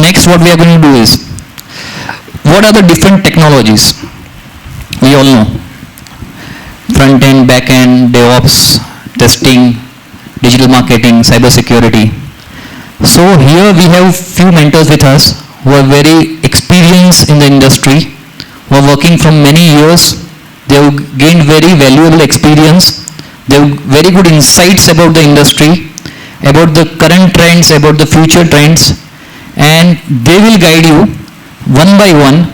next what we are going to do is, what are the different technologies? We all know. Front end, back end, DevOps, testing, digital marketing, cyber security. So here we have few mentors with us who are very experienced in the industry, who are working from many years. They have gained very valuable experience. They have very good insights about the industry, about the current trends, about the future trends, and they will guide you one by one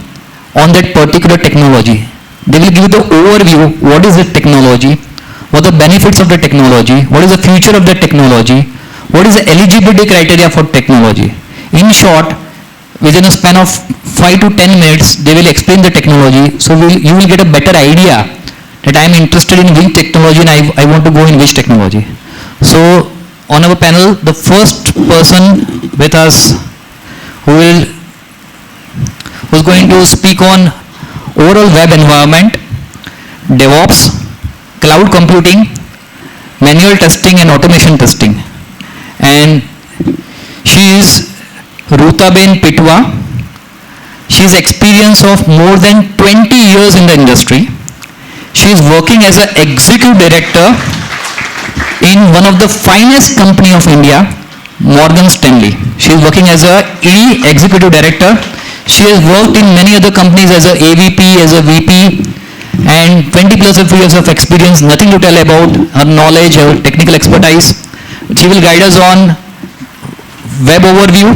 on that particular technology. They will give you the overview, what is the technology, what are the benefits of the technology, what is the future of the technology, what is the eligibility criteria for technology. In short, within a span of 5 to 10 minutes, they will explain the technology, so you will get a better idea that I am interested in which technology and I want to go in which technology. So on our panel, the first person with us who is going to speak on overall web environment, DevOps, cloud computing, manual testing and automation testing. And she is Rutaben Pitwa. She has experience of more than 20 years in the industry. She is working as an executive director in one of the finest company of India, Morgan Stanley. She is working as a executive director. She has worked in many other companies as a AVP, as a VP, and 20 plus of years of experience, nothing to tell about her knowledge, her technical expertise. She will guide us on web overview,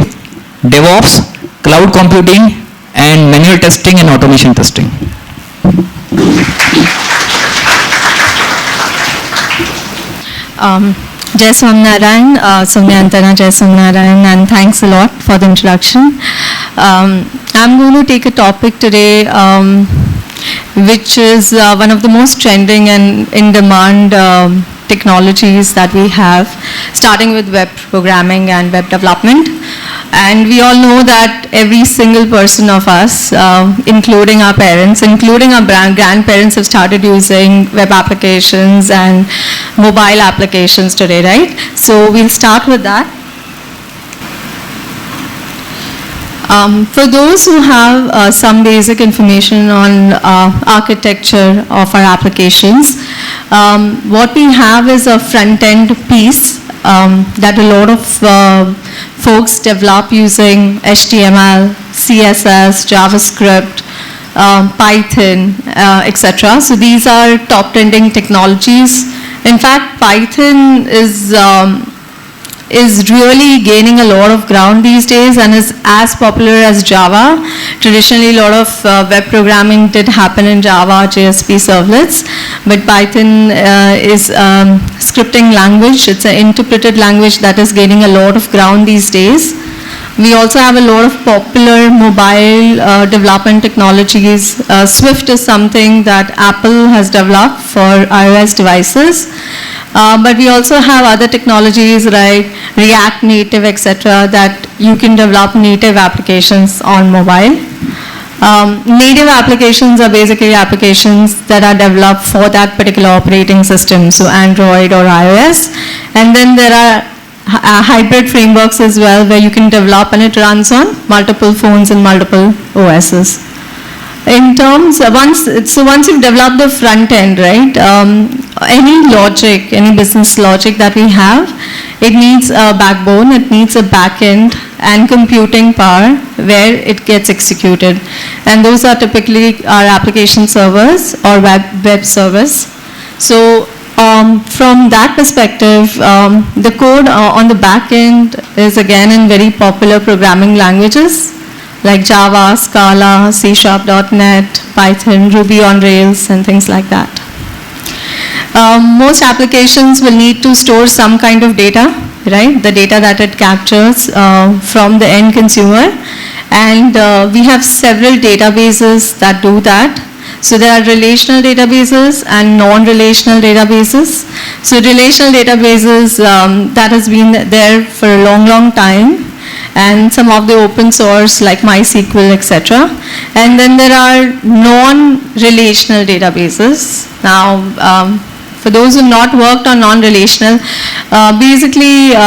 DevOps, cloud computing, and manual testing and automation testing. Jai Swaminarayan, Soumyantana Jai Swaminarayan, and thanks a lot for the introduction. I'm going to take a topic today which is one of the most trending and in-demand technologies that we have, starting with web programming and web development. And we all know that every single person of us, including our parents, including our grandparents, have started using web applications and mobile applications today, right? So we'll start with that. For those who have some basic information on architecture of our applications, what we have is a front-end piece that a lot of folks develop using HTML, CSS, JavaScript, Python, etc. So these are top trending technologies. In fact, Python is really gaining a lot of ground these days and is as popular as Java. Traditionally, a lot of web programming did happen in Java, JSP servlets, but Python is scripting language. It's an interpreted language that is gaining a lot of ground these days. We also have a lot of popular mobile development technologies. Swift is something that Apple has developed for iOS devices. But we also have other technologies like React Native, etc., that you can develop native applications on mobile. Native applications are basically applications that are developed for that particular operating system, so Android or iOS. And then there are hybrid frameworks as well, where you can develop and it runs on multiple phones and multiple OSs. In terms, once you've developed the front end, right, any logic, any business logic that we have, it needs a backbone, it needs a back end and computing power where it gets executed. And those are typically our application servers or web servers. So from that perspective, the code on the back end is again in very popular programming languages like Java, Scala, C#, .NET, Python, Ruby on Rails, and things like that. Most applications will need to store some kind of data, right? The data that it captures from the end consumer. And we have several databases that do that. So there are relational databases and non-relational databases. So relational databases, that has been there for a long, long time. And some of the open source like MySQL, etc. And then there are non-relational databases. Now, for those who have not worked on non-relational, basically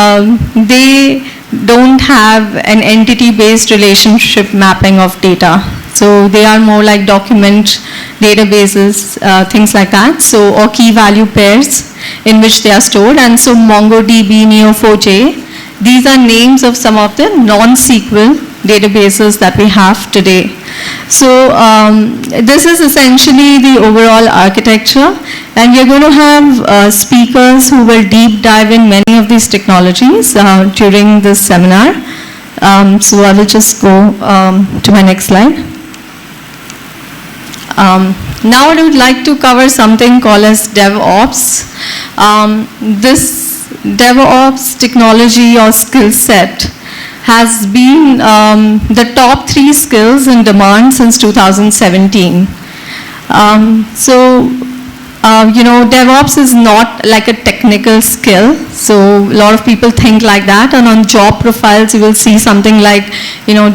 they don't have an entity-based relationship mapping of data. So they are more like document databases, things like that. So, or key value pairs in which they are stored. And so MongoDB, Neo4j, these are names of some of the non-SQL databases that we have today. So this is essentially the overall architecture, and we're going to have speakers who will deep dive in many of these technologies during this seminar. So I will just go to my next slide. Now I would like to cover something called as DevOps. This DevOps technology or skill set has been the top 3 skills in demand since 2017. DevOps is not like a technical skill. So a lot of people think like that, and on job profiles you will see something like,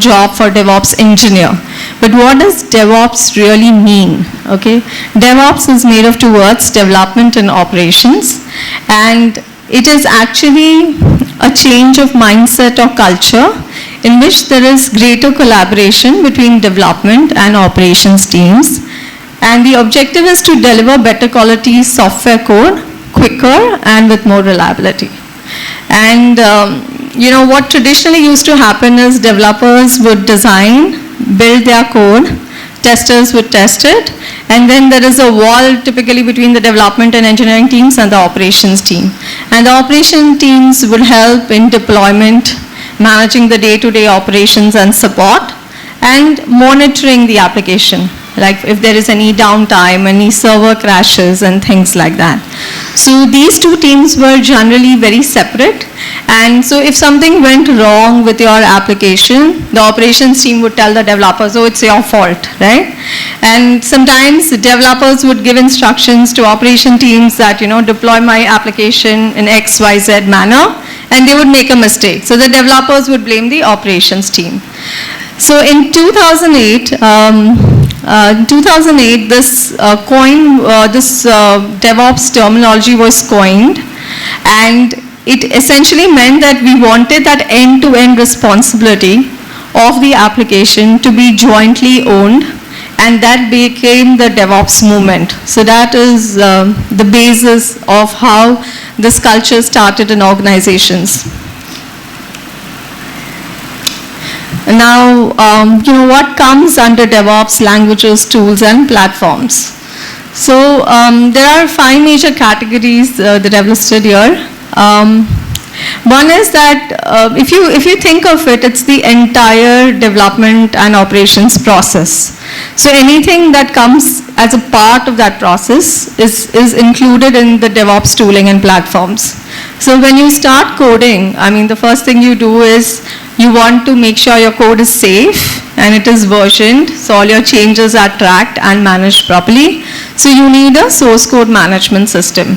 job for DevOps engineer. But what does DevOps really mean? Okay, DevOps is made of 2 words, development and operations, and it is actually a change of mindset or culture in which there is greater collaboration between development and operations teams. And the objective is to deliver better quality software code quicker and with more reliability. And what traditionally used to happen is developers would design, build their code, testers would test it, and then there is a wall typically between the development and engineering teams and the operations team. And the operation teams would help in deployment, managing the day-to-day operations and support, and monitoring the application, like if there is any downtime, any server crashes and things like that. So these 2 teams were generally very separate, and so if something went wrong with your application, the operations team would tell the developers, oh, it's your fault, right? And sometimes the developers would give instructions to operation teams that, deploy my application in XYZ manner, and they would make a mistake. So the developers would blame the operations team. So in 2008, this DevOps terminology was coined, and it essentially meant that we wanted that end-to-end responsibility of the application to be jointly owned, and that became the DevOps movement. So that is the basis of how this culture started in organizations. Now, what comes under DevOps: languages, tools, and platforms. So there are 5 major categories that I've listed here. One is that if you think of it, it's the entire development and operations process. So anything that comes as a part of that process is included in the DevOps tooling and platforms. So when you start coding, the first thing you do is you want to make sure your code is safe and it is versioned, so all your changes are tracked and managed properly. So you need a source code management system.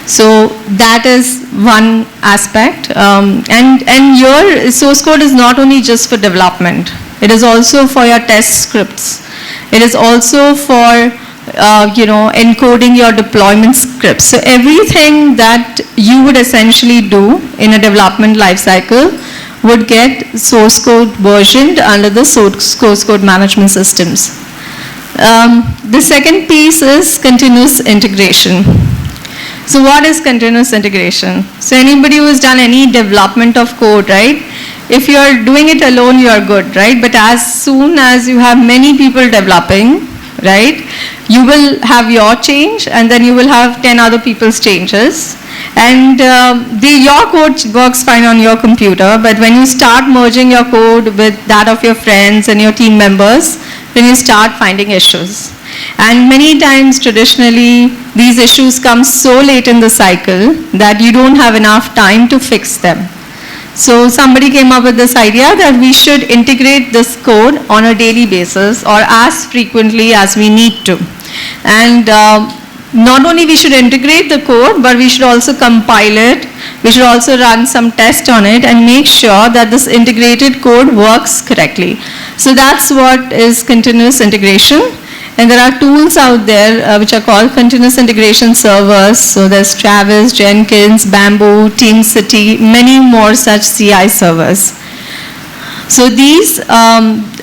So that is one aspect. And your source code is not only just for development, it is also for your test scripts. It is also for encoding your deployment scripts. So everything that you would essentially do in a development lifecycle would get source code versioned under the source code management systems. The second piece is continuous integration. So what is continuous integration? So anybody who has done any development of code, right? If you are doing it alone, you are good, right? But as soon as you have many people developing, right, you will have your change, and then you will have 10 other people's changes. And your code works fine on your computer, but when you start merging your code with that of your friends and your team members, then you start finding issues. And many times, traditionally, these issues come so late in the cycle that you don't have enough time to fix them. So somebody came up with this idea that we should integrate this code on a daily basis or as frequently as we need to. And not only we should integrate the code, but we should also compile it. We should also run some tests on it and make sure that this integrated code works correctly. So that's what is continuous integration. And there are tools out there which are called continuous integration servers. So there's Travis, Jenkins, Bamboo, TeamCity, many more such CI servers. So these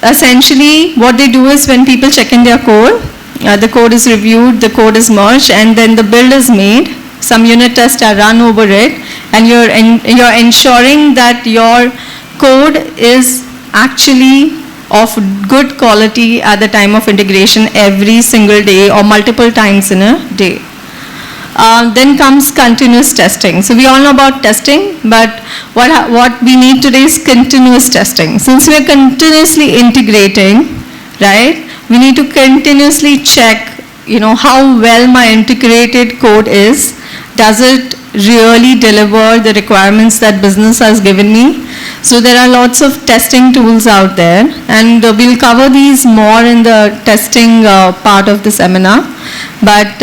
essentially what they do is when people check in their code, the code is reviewed, the code is merged, and then the build is made. Some unit tests are run over it, and you're ensuring that your code is actually of good quality at the time of integration every single day or multiple times in a day. Then comes continuous testing. So we all know about testing, but what we need today is continuous testing. Since we are continuously integrating, right, we need to continuously check, how well my integrated code is. Does it really deliver the requirements that business has given me? So there are lots of testing tools out there, and we'll cover these more in the testing part of the seminar. But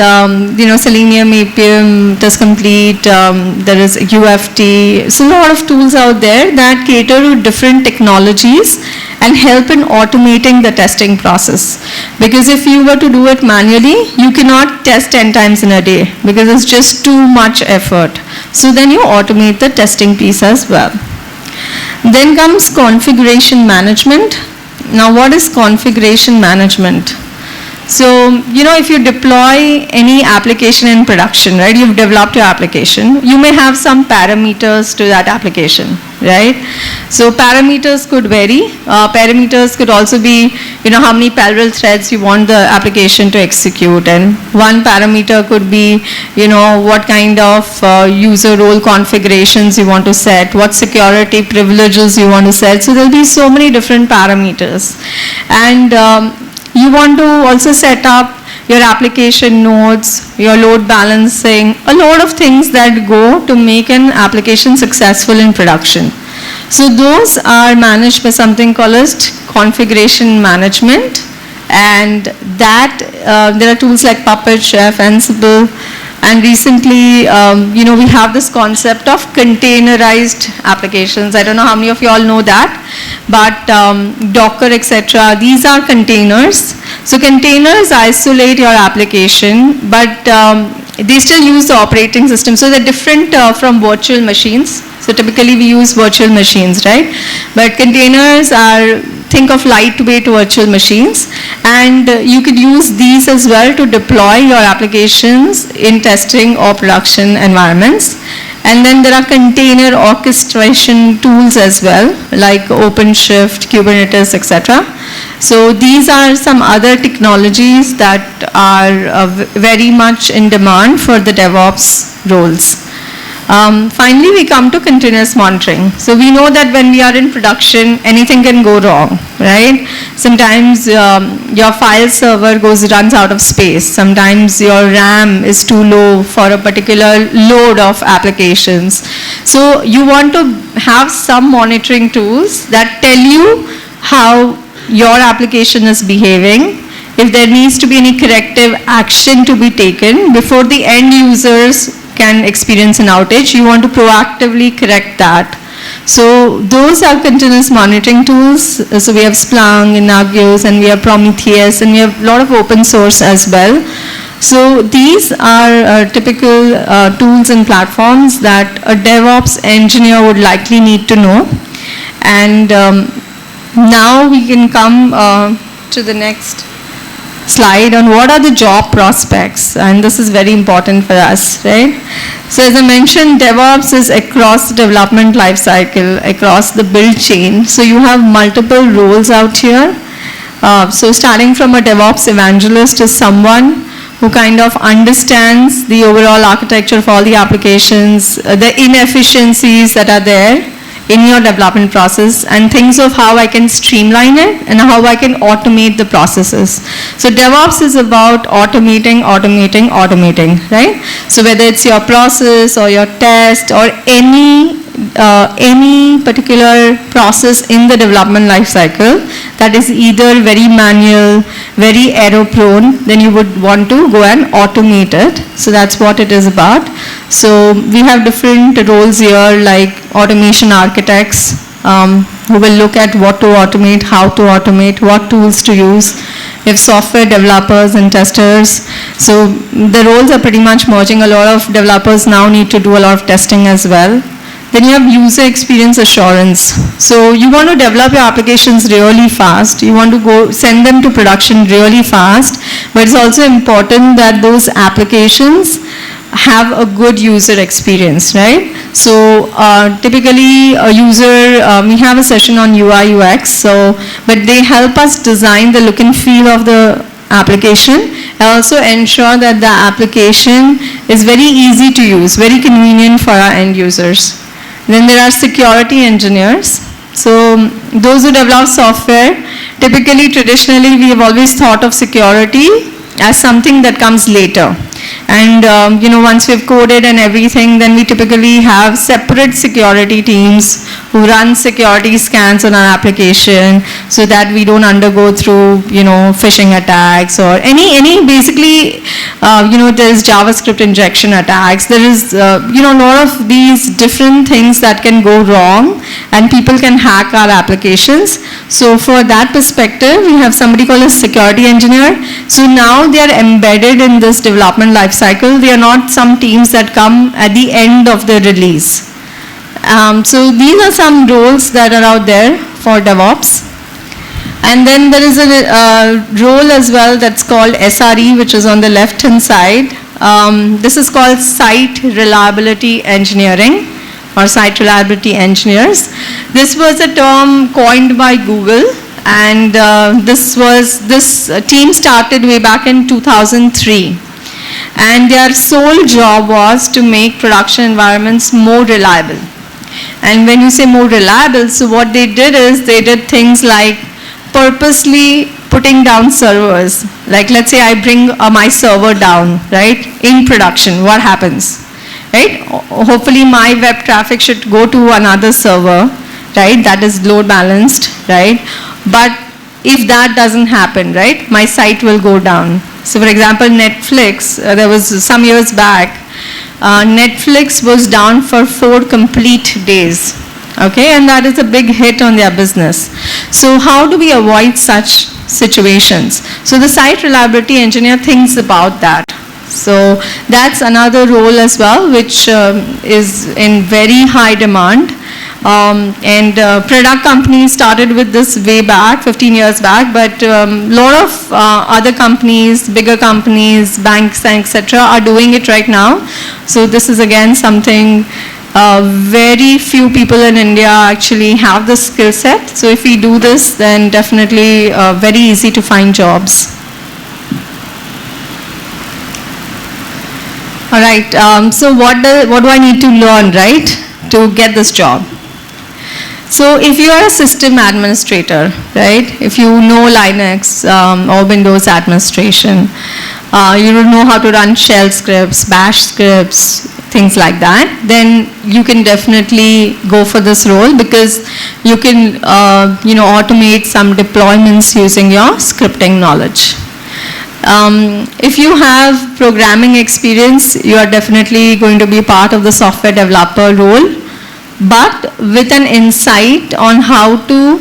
Selenium, APM, Test Complete, there is UFT. So a lot of tools out there that cater to different technologies and help in automating the testing process. Because if you were to do it manually, you cannot test 10 times in a day because it's just too much effort. So then you automate the testing piece as well. Then comes configuration management. Now what is configuration management? So, if you deploy any application in production, right, you've developed your application, you may have some parameters to that application, right? So parameters could vary. Parameters could also be, how many parallel threads you want the application to execute. And one parameter could be, what kind of user role configurations you want to set, what security privileges you want to set. So there'll be so many different parameters. And you want to also set up your application nodes, your load balancing, a lot of things that go to make an application successful in production. So those are managed by something called as configuration management, and that there are tools like Puppet, Chef, Ansible, and recently, we have this concept of containerized applications. I don't know how many of you all know that, but Docker, etc. These are containers. So containers isolate your application, but they still use the operating system. So they're different from virtual machines. So typically we use virtual machines, right? But containers are, think of lightweight virtual machines, and you could use these as well to deploy your applications in testing or production environments. And then there are container orchestration tools as well, like OpenShift, Kubernetes, etc. So these are some other technologies that are very much in demand for the DevOps roles. Finally, we come to continuous monitoring. So we know that when we are in production, anything can go wrong, right? Sometimes your file server runs out of space. Sometimes your RAM is too low for a particular load of applications. So you want to have some monitoring tools that tell you how your application is behaving, if there needs to be any corrective action to be taken before the end users can experience an outage, you want to proactively correct that. So those are continuous monitoring tools. So we have Splunk and Nagios, and we have Prometheus, and we have a lot of open source as well. So these are typical tools and platforms that a DevOps engineer would likely need to know. And now we can come to the next slide on what are the job prospects, and this is very important for us, right? So as I mentioned, DevOps is across the development lifecycle, across the build chain. So you have multiple roles out here. So starting from a DevOps evangelist is someone who kind of understands the overall architecture of all the applications, the inefficiencies that are there in your development process, and thinks of how I can streamline it and how I can automate the processes. So DevOps is about automating, right? So whether it's your process or your test or any particular process in the development life cycle that is either very manual, very error prone, then you would want to go and automate it. So that's what it is about. So we have different roles here, like automation architects who will look at what to automate, how to automate, what tools to use. you have software developers and testers. So the roles are pretty much merging. A lot of developers now need to do a lot of testing as well. Then you have user experience assurance. So you want to develop your applications really fast. You want to go send them to production really fast. But it's also important that those applications have a good user experience, right? So typically a user, we have a session on UI UX, so, but they help us design the look and feel of the application and also ensure that the application is very easy to use, very convenient for our end users. Then there are security engineers. So those who develop software, typically traditionally we have always thought of security as something that comes later. And once we've coded and everything, then we typically have separate security teams who run security scans on our application so that we don't undergo through, phishing attacks or any basically, there's JavaScript injection attacks. There is, a lot of these different things that can go wrong and people can hack our applications. So for that perspective, we have somebody called a security engineer. So now they are embedded in this development life cycle. They are not some teams that come at the end of the release. So these are some roles that are out there for DevOps. And then there is a role as well that's called SRE, which is on the left-hand side. This is called Site Reliability Engineering or Site Reliability Engineers. This was a term coined by Google, and this team started way back in 2003. And their sole job was to make production environments more reliable. And when you say more reliable, so what they did is they did things like purposely putting down servers. Like let's say I bring my server down, right, in production, what happens? Right? Hopefully my web traffic should go to another server, right, that is load balanced, right? But if that doesn't happen, right, my site will go down. So for example, Netflix, there was some years back, Netflix was down for 4 complete days, okay, and that is a big hit on their business. So how do we avoid such situations? So the site reliability engineer thinks about that. So that's another role as well, which is in very high demand. Product companies started with this way back, 15 years back, but a lot of other companies, bigger companies, banks, etc. are doing it right now. So this is again something very few people in India actually have the skill set. So if we do this, then definitely very easy to find jobs. All right, so what do I need to learn, right, to get this job? So if you are a system administrator, right, if you know Linux or Windows administration, you don't know how to run shell scripts, bash scripts, things like that, then you can definitely go for this role because you can, automate some deployments using your scripting knowledge. If you have programming experience, you are definitely going to be part of the software developer role, but with an insight on how to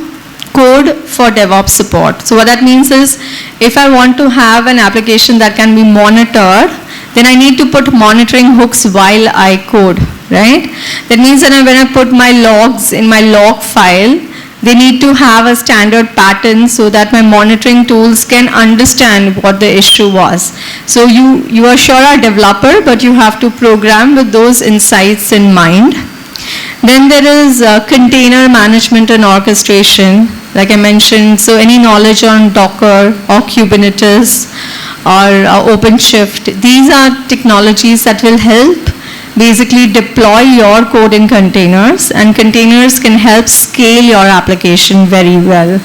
code for DevOps support. So what that means is, if I want to have an application that can be monitored, then I need to put monitoring hooks while I code, right? That means that when I put my logs in my log file, they need to have a standard pattern so that my monitoring tools can understand what the issue was. So you are sure a developer, but you have to program with those insights in mind. Then there is container management and orchestration, like I mentioned. So any knowledge on Docker or Kubernetes or OpenShift, these are technologies that will help basically deploy your code in containers, and containers can help scale your application very well.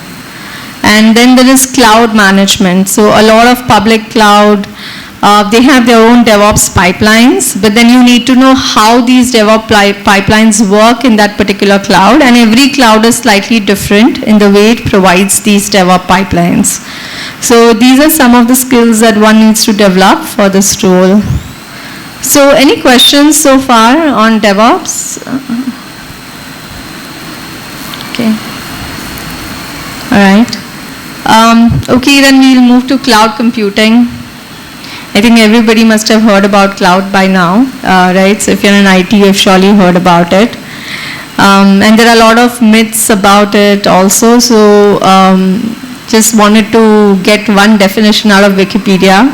And then there is cloud management. So a lot of public cloud, they have their own DevOps pipelines, but then you need to know how these DevOps pipelines work in that particular cloud, and every cloud is slightly different in the way it provides these DevOps pipelines. So these are some of the skills that one needs to develop for this role. So any questions so far on DevOps? Okay. All right. Okay, then we'll move to cloud computing. I think everybody must have heard about cloud by now, right? So if you're in IT, you've surely heard about it. And there are a lot of myths about it also. So just wanted to get one definition out of Wikipedia.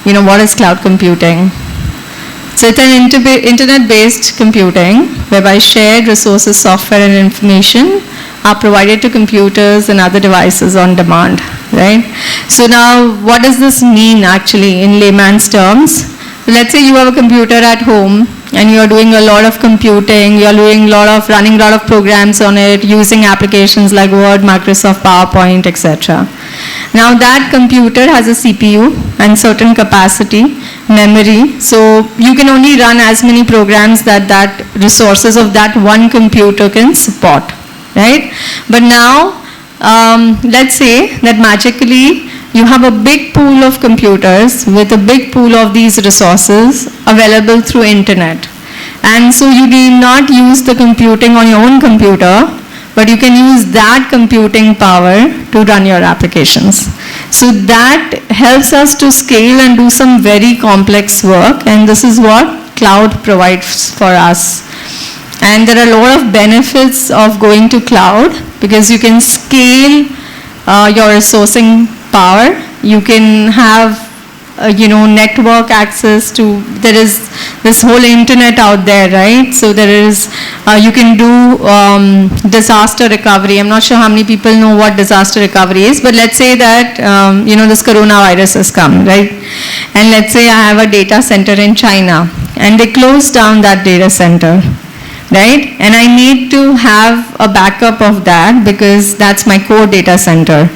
You know, what is cloud computing? So it's an internet-based computing whereby shared resources, software and information are provided to computers and other devices on demand, right? So now what does this mean actually in layman's terms? Let's say you have a computer at home and you're doing a lot of computing, you're doing running a lot of programs on it, using applications like Word, Microsoft, PowerPoint, etc. Now that computer has a CPU and certain capacity, memory, so you can only run as many programs that resources of that one computer can support, right? But now, let's say that magically you have a big pool of computers with a big pool of these resources available through internet. And so you need not use the computing on your own computer, but you can use that computing power to run your applications. So that helps us to scale and do some very complex work, and this is what cloud provides for us. And there are a lot of benefits of going to cloud because you can scale your resourcing power. You can have network access to, there is this whole internet out there, right? So there is, you can do disaster recovery. I'm not sure how many people know what disaster recovery is, but let's say that, this coronavirus has come, right? And let's say I have a data center in China and they close down that data center, right? And I need to have a backup of that because that's my core data center.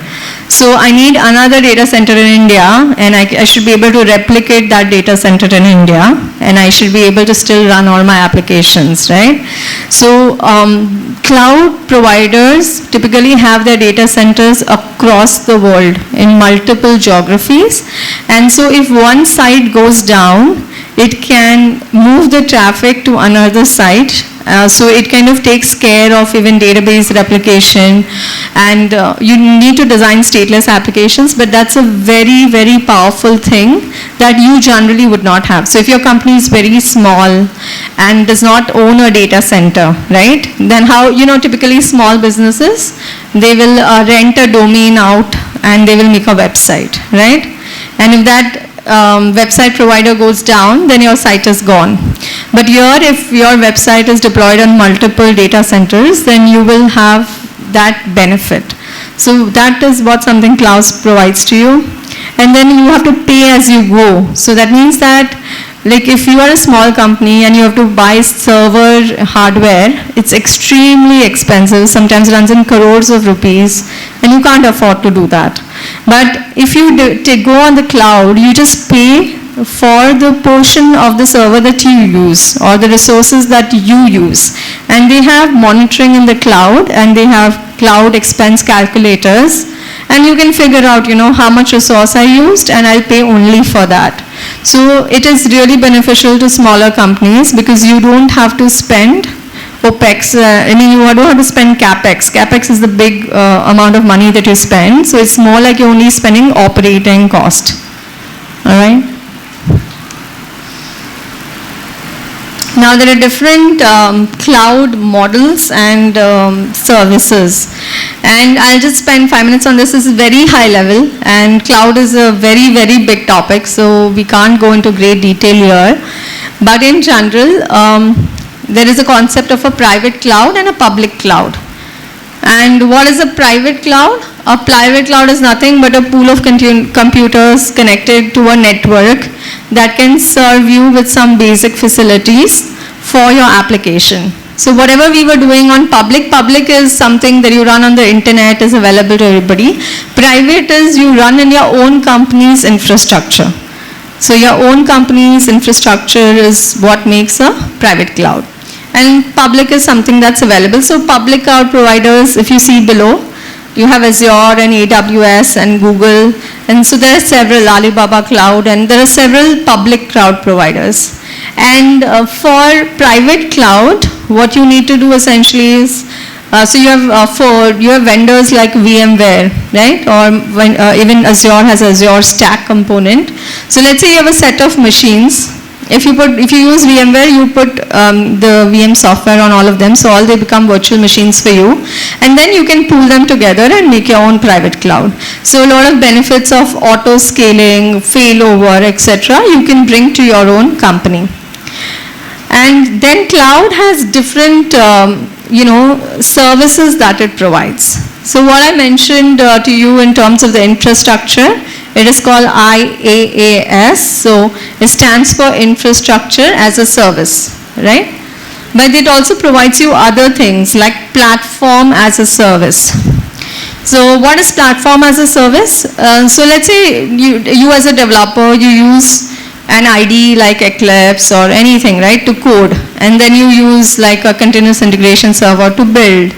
So I need another data center in India, and I should be able to replicate that data center in India, and I should be able to still run all my applications, right? So cloud providers typically have their data centers across the world in multiple geographies, and so if one site goes down, it can move the traffic to another site. So it kind of takes care of even database replication, and you need to design stateless applications, but that's a very, very powerful thing that you generally would not have. So if your company is very small and does not own a data center, right, then how, typically small businesses, they will rent a domain out and they will make a website, right? And if that website provider goes down, then your site is gone. But here, if your website is deployed on multiple data centers, then you will have that benefit. So that is what something cloud provides to you. And then you have to pay as you go. So that means that, like, if you are a small company and you have to buy server hardware, it's extremely expensive, sometimes runs in crores of rupees, and you can't afford to do that. But if you go on the cloud, you just pay for the portion of the server that you use or the resources that you use. And they have monitoring in the cloud, and they have cloud expense calculators, and you can figure out, how much resource I used, and I'll pay only for that. So it is really beneficial to smaller companies because you don't have to spend OPEX, you don't have to spend CAPEX. CAPEX is the big amount of money that you spend, so it's more like you're only spending operating cost. All right? Now there are different cloud models and services, and I'll just spend 5 minutes on this. This is very high level, and cloud is a very, very big topic, so we can't go into great detail here. But in general, there is a concept of a private cloud and a public cloud. And what is a private cloud? A private cloud is nothing but a pool of computers connected to a network that can serve you with some basic facilities for your application. So whatever we were doing on public is something that you run on the internet, is available to everybody. Private is you run in your own company's infrastructure. So your own company's infrastructure is what makes a private cloud. And public is something that's available. So public cloud providers, if you see below, you have Azure and AWS and Google, and so there are several, Alibaba Cloud, and there are several public cloud providers. And for private cloud, what you need to do essentially is So you have vendors like VMware, right? Or even Azure has Azure Stack component. So let's say you have a set of machines. If you use VMware, you put the VM software on all of them, so all they become virtual machines for you, and then you can pool them together and make your own private cloud. So a lot of benefits of auto scaling, failover, etc. you can bring to your own company. And then cloud has different services that it provides. So what I mentioned to you in terms of the infrastructure, it is called IaaS, so it stands for Infrastructure as a Service, right? But it also provides you other things like Platform as a Service. So what is Platform as a Service? So let's say you as a developer, you use an IDE like Eclipse or anything, right, to code, and then you use like a continuous integration server to build.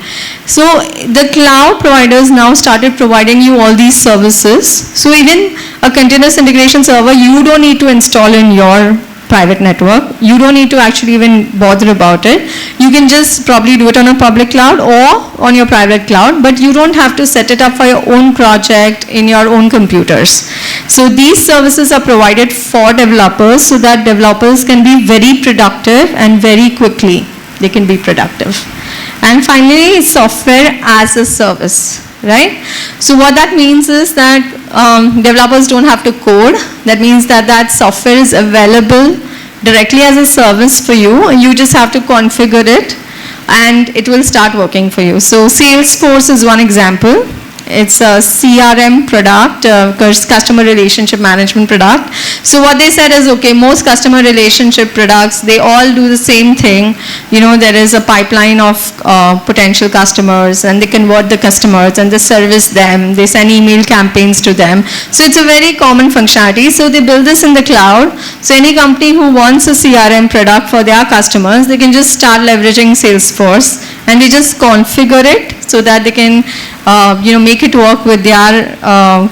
So the cloud providers now started providing you all these services. So even a continuous integration server, you don't need to install in your private network. You don't need to actually even bother about it. You can just probably do it on a public cloud or on your private cloud, but you don't have to set it up for your own project in your own computers. So these services are provided for developers so that developers can be very productive and very quickly they can be productive. And finally, software as a service, right? So what that means is that developers don't have to code. That means that that software is available directly as a service for you. You just have to configure it and it will start working for you. So Salesforce is one example. It's a CRM product, customer relationship management product. So what they said is, okay, most customer relationship products, they all do the same thing. You know, there is a pipeline of potential customers, and they convert the customers and they service them. They send email campaigns to them. So it's a very common functionality. So they build this in the cloud. So any company who wants a CRM product for their customers, they can just start leveraging Salesforce, and they just configure it so that they can make it work with their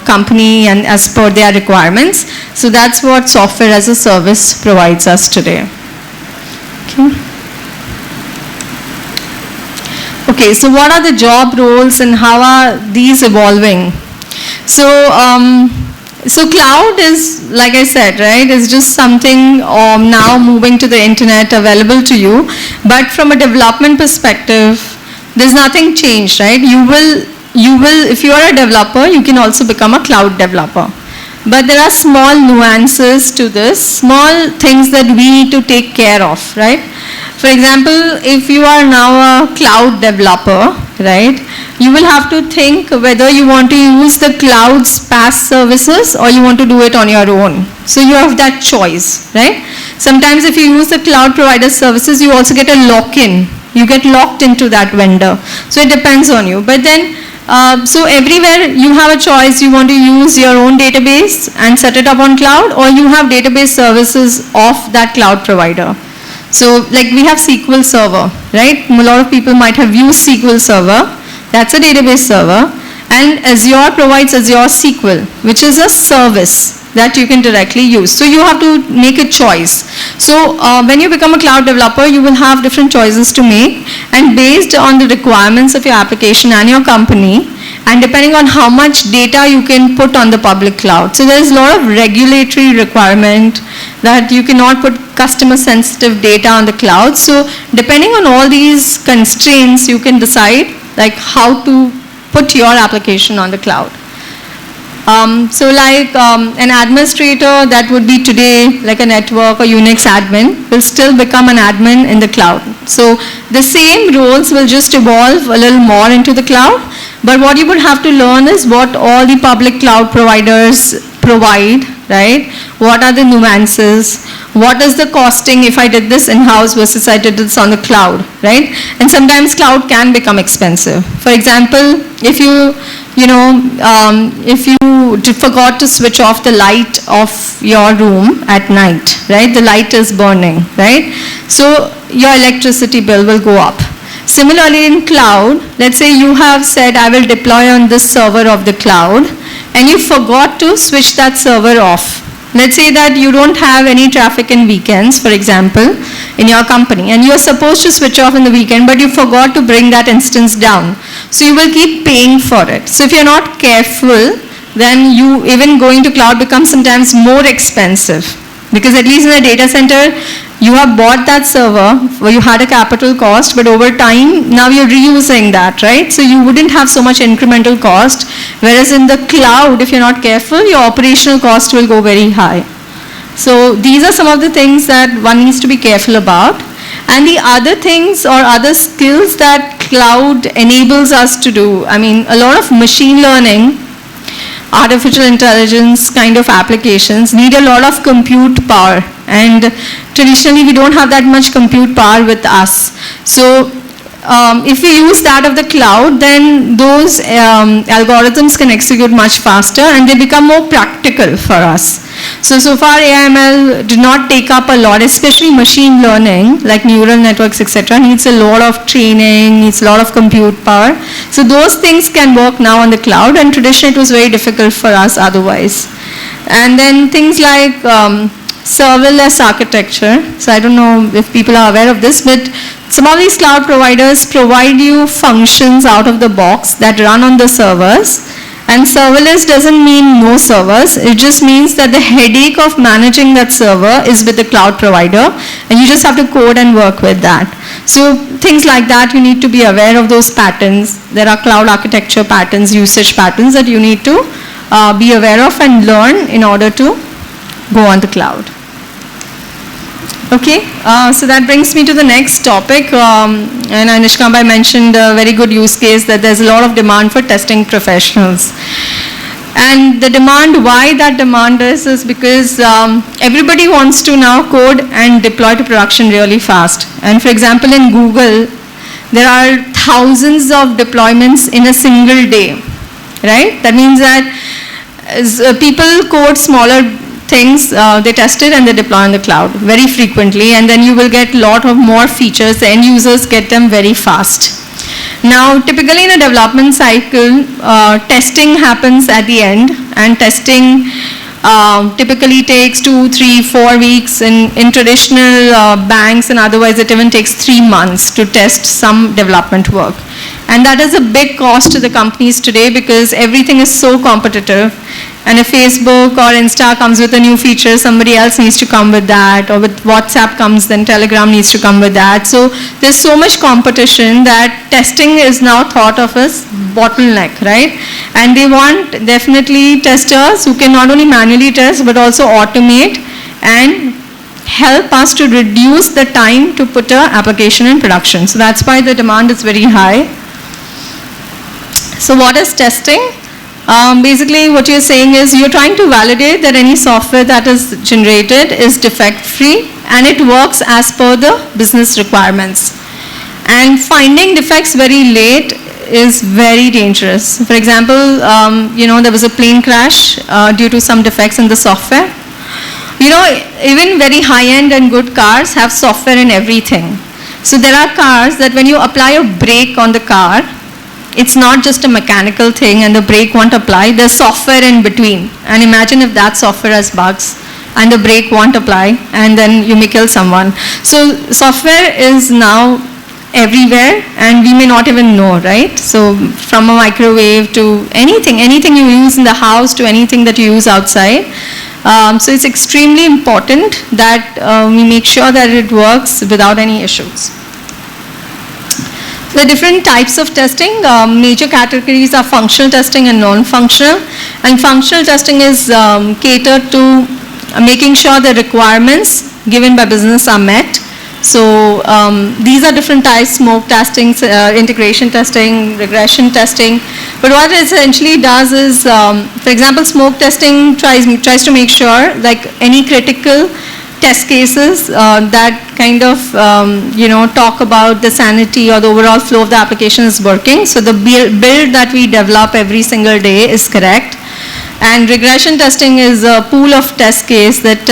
company and as per their requirements. So that's what software as a service provides us today. Okay, so what are the job roles and how are these evolving? So cloud is, like I said, right, is just something now moving to the internet, available to you. But from a development perspective, there's nothing changed, right? You will, if you are a developer, you can also become a cloud developer. But there are small nuances to this, small things that we need to take care of, right? For example, if you are now a cloud developer, right, you will have to think whether you want to use the cloud's PaaS services or you want to do it on your own. So you have that choice, right? Sometimes if you use the cloud provider services, you also get a lock-in. You get locked into that vendor. So it depends on you. But then, so everywhere you have a choice. You want to use your own database and set it up on cloud, or you have database services of that cloud provider. So like we have SQL Server, right? A lot of people might have used SQL Server. That's a database server. And Azure provides Azure SQL, which is a service that you can directly use. So you have to make a choice. So when you become a cloud developer, you will have different choices to make, and based on the requirements of your application and your company, and depending on how much data you can put on the public cloud. So there is a lot of regulatory requirement that you cannot put customer sensitive data on the cloud. So depending on all these constraints, you can decide like how to put your application on the cloud. So like an administrator that would be today like a network or Unix admin will still become an admin in the cloud. So the same roles will just evolve a little more into the cloud, but what you would have to learn is what all the public cloud providers provide, right? What are the nuances? What is the costing if I did this in-house versus I did this on the cloud, right? And sometimes cloud can become expensive. For example, if you forgot to switch off the light of your room at night, right? The light is burning, right? So your electricity bill will go up. Similarly in cloud, let's say you have said I will deploy on this server of the cloud, and you forgot to switch that server off, Let's say that you don't have any traffic in weekends, for example, in your company, and you're supposed to switch off in the weekend, but you forgot to bring that instance down. So you will keep paying for it. So if you're not careful, then even going to cloud becomes sometimes more expensive. Because at least in a data center, you have bought that server where you had a capital cost, but over time, now you're reusing that, right? So you wouldn't have so much incremental cost. Whereas in the cloud, if you're not careful, your operational cost will go very high. So these are some of the things that one needs to be careful about. And the other things or other skills that cloud enables us to do, I mean, a lot of machine learning, artificial intelligence kind of applications need a lot of compute power, and traditionally we don't have that much compute power with us. So if we use that of the cloud, then those algorithms can execute much faster and they become more practical for us. So far AIML did not take up a lot, especially machine learning, like neural networks, etc. needs a lot of training, needs a lot of compute power. So those things can work now on the cloud, and traditionally it was very difficult for us otherwise. And then things like serverless architecture. So I don't know if people are aware of this, but some of these cloud providers provide you functions out of the box that run on the servers. And serverless doesn't mean no servers. It just means that the headache of managing that server is with the cloud provider, and you just have to code and work with that. So things like that, you need to be aware of those patterns. There are cloud architecture patterns, usage patterns that you need to be aware of and learn in order to go on the cloud. Okay, so that brings me to the next topic, and Anushka Bhai mentioned a very good use case that there's a lot of demand for testing professionals. And the demand, why that demand is because everybody wants to now code and deploy to production really fast. And for example, in Google, there are thousands of deployments in a single day, right? That means that as people code smaller things, they test it and they deploy on the cloud very frequently, and then you will get a lot of more features. The end users get them very fast. Now, typically in a development cycle, testing happens at the end, and testing typically takes 2, 3, 4 weeks. In traditional banks and otherwise, it even takes 3 months to test some development work. And that is a big cost to the companies today because everything is so competitive. And if Facebook or Insta comes with a new feature, somebody else needs to come with that, or with WhatsApp comes, then Telegram needs to come with that. So there's so much competition that testing is now thought of as bottleneck, right? And they want definitely testers who can not only manually test but also automate and help us to reduce the time to put an application in production. So that's why the demand is very high. So what is testing? Basically what you're saying is you're trying to validate that any software that is generated is defect free and it works as per the business requirements. And finding defects very late is very dangerous. For example, there was a plane crash due to some defects in the software. Even very high-end and good cars have software in everything. So there are cars that when you apply a brake on the car, it's not just a mechanical thing and the brake won't apply, there's software in between. And imagine if that software has bugs and the brake won't apply and then you may kill someone. So software is now everywhere and we may not even know, right? So from a microwave to anything you use in the house to anything that you use outside. So it's extremely important that we make sure that it works without any issues. The different types of testing, major categories are functional testing and non-functional. And functional testing is catered to making sure the requirements given by business are met. So these are different types: smoke testing, integration testing, regression testing. But what it essentially does is, for example, smoke testing tries to make sure like any critical test cases that kind of talk about the sanity or the overall flow of the application is working. So the build that we develop every single day is correct. And regression testing is a pool of test case that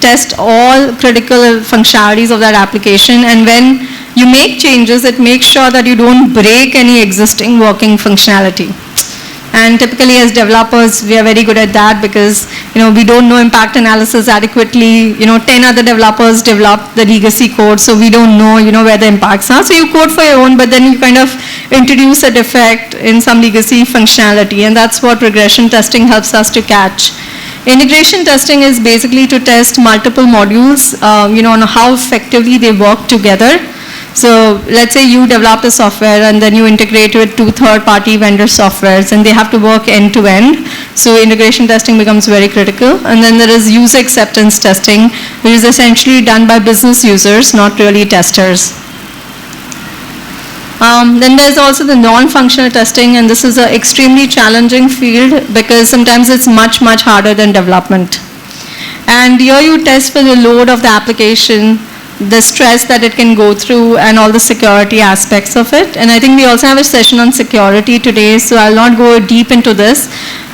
test all critical functionalities of that application, and when you make changes, it makes sure that you don't break any existing working functionality. And typically as developers, we are very good at that because we don't know impact analysis adequately. 10 other developers developed the legacy code, so we don't know, where the impacts are. So you code for your own, but then you kind of introduce a defect in some legacy functionality, and that's what regression testing helps us to catch. Integration testing is basically to test multiple modules, on how effectively they work together. So let's say you develop the software and then you integrate with 2 third-party vendor softwares, and they have to work end to end. So integration testing becomes very critical. And then there is user acceptance testing, which is essentially done by business users, not really testers. Then there's also the non-functional testing, and this is an extremely challenging field because sometimes it's much, much harder than development. And here you test for the load of the application, the stress that it can go through, and all the security aspects of it. And I think we also have a session on security today, so I'll not go deep into this.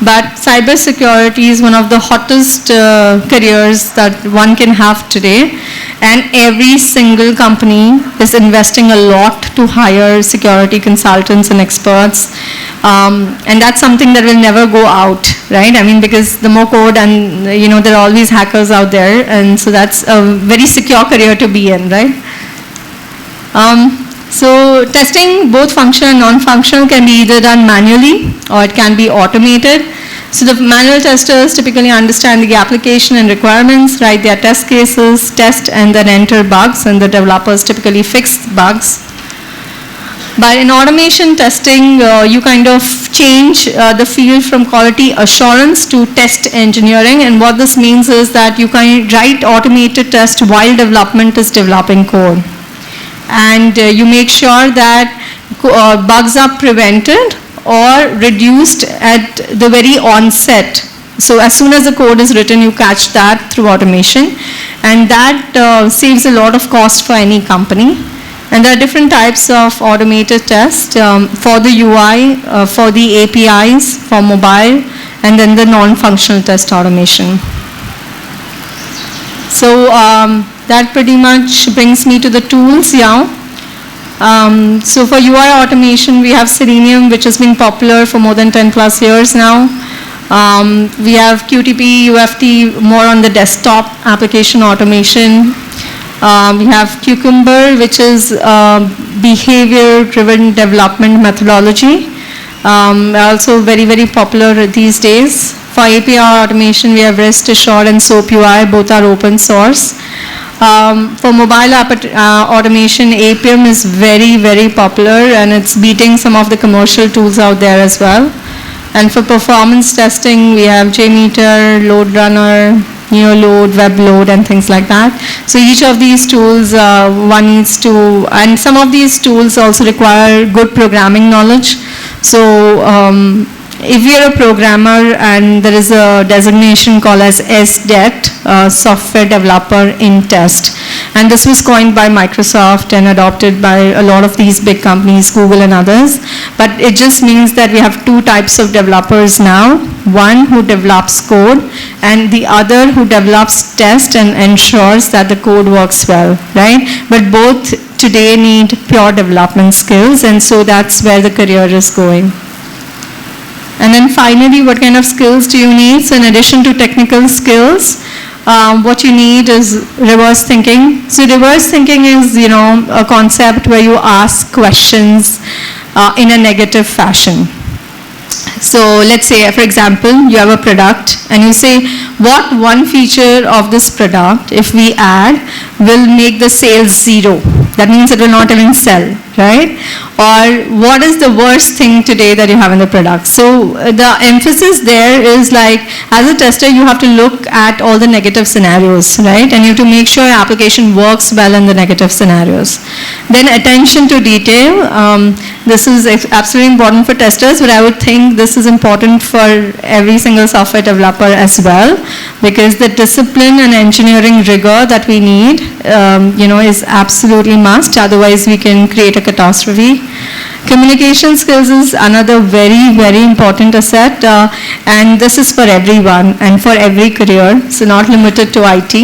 But cybersecurity is one of the hottest careers that one can have today. And every single company is investing a lot to hire security consultants and experts. And that's something that will never go out, right? I mean, because the more code and, there are always hackers out there. And so that's a very secure career to be in, right? So testing, both functional and non-functional, can be either done manually or it can be automated. So the manual testers typically understand the application and requirements, write their test cases, test and then enter bugs, and the developers typically fix bugs. But in automation testing, you kind of change the field from quality assurance to test engineering, and what this means is that you can write automated tests while development is developing code. And you make sure that bugs are prevented or reduced at the very onset. So as soon as the code is written, you catch that through automation, and that saves a lot of cost for any company. And there are different types of automated tests for the UI, for the APIs, for mobile, and then the non-functional test automation. So that pretty much brings me to the tools now. So for UI automation, we have Selenium, which has been popular for more than 10 plus years now. We have QTP, UFT, more on the desktop application automation. We have Cucumber, which is behavior-driven development methodology. Also very, very popular these days. For API automation, we have REST Assured and SOAP UI, both are open source. For mobile automation, Appium is very, very popular, and it's beating some of the commercial tools out there as well. And for performance testing, we have JMeter, LoadRunner, NeoLoad, WebLoad, and things like that. So each of these tools, one needs to, and some of these tools also require good programming knowledge. So if you're a programmer and there is a designation called as SDET, Software Developer in Test, and this was coined by Microsoft and adopted by a lot of these big companies, Google and others. But it just means that we have 2 types of developers now. One who develops code, and the other who develops test and ensures that the code works well, right? But both today need pure development skills, and so that's where the career is going. And then finally, what kind of skills do you need? So in addition to technical skills, what you need is reverse thinking. So reverse thinking is, a concept where you ask questions in a negative fashion. So let's say, for example, you have a product and you say, what one feature of this product, if we add, will make the sales 0? That means it will not even sell, right? Or what is the worst thing today that you have in the product? So the emphasis there is like, as a tester, you have to look at all the negative scenarios, right? And you have to make sure your application works well in the negative scenarios. Then attention to detail. This is absolutely important for testers, but I would think this is important for every single software developer as well, because the discipline and engineering rigor that we need, is absolutely must. Otherwise, we can create a catastrophe. Communication skills is another very, very important asset, and this is for everyone and for every career, so not limited to IT.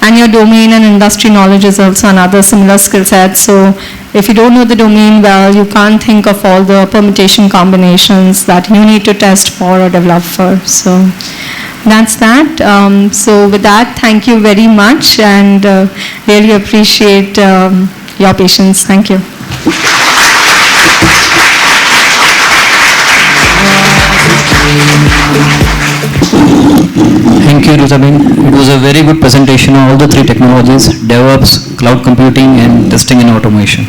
And your domain and industry knowledge is also another similar skill set. So if you don't know the domain well, you can't think of all the permutation combinations that you need to test for or develop for. So that's that. So with that, thank you very much, and really appreciate your patience. Thank you. Thank you, Rutabin. It was a very good presentation on all the three technologies: DevOps, cloud computing, and testing and automation.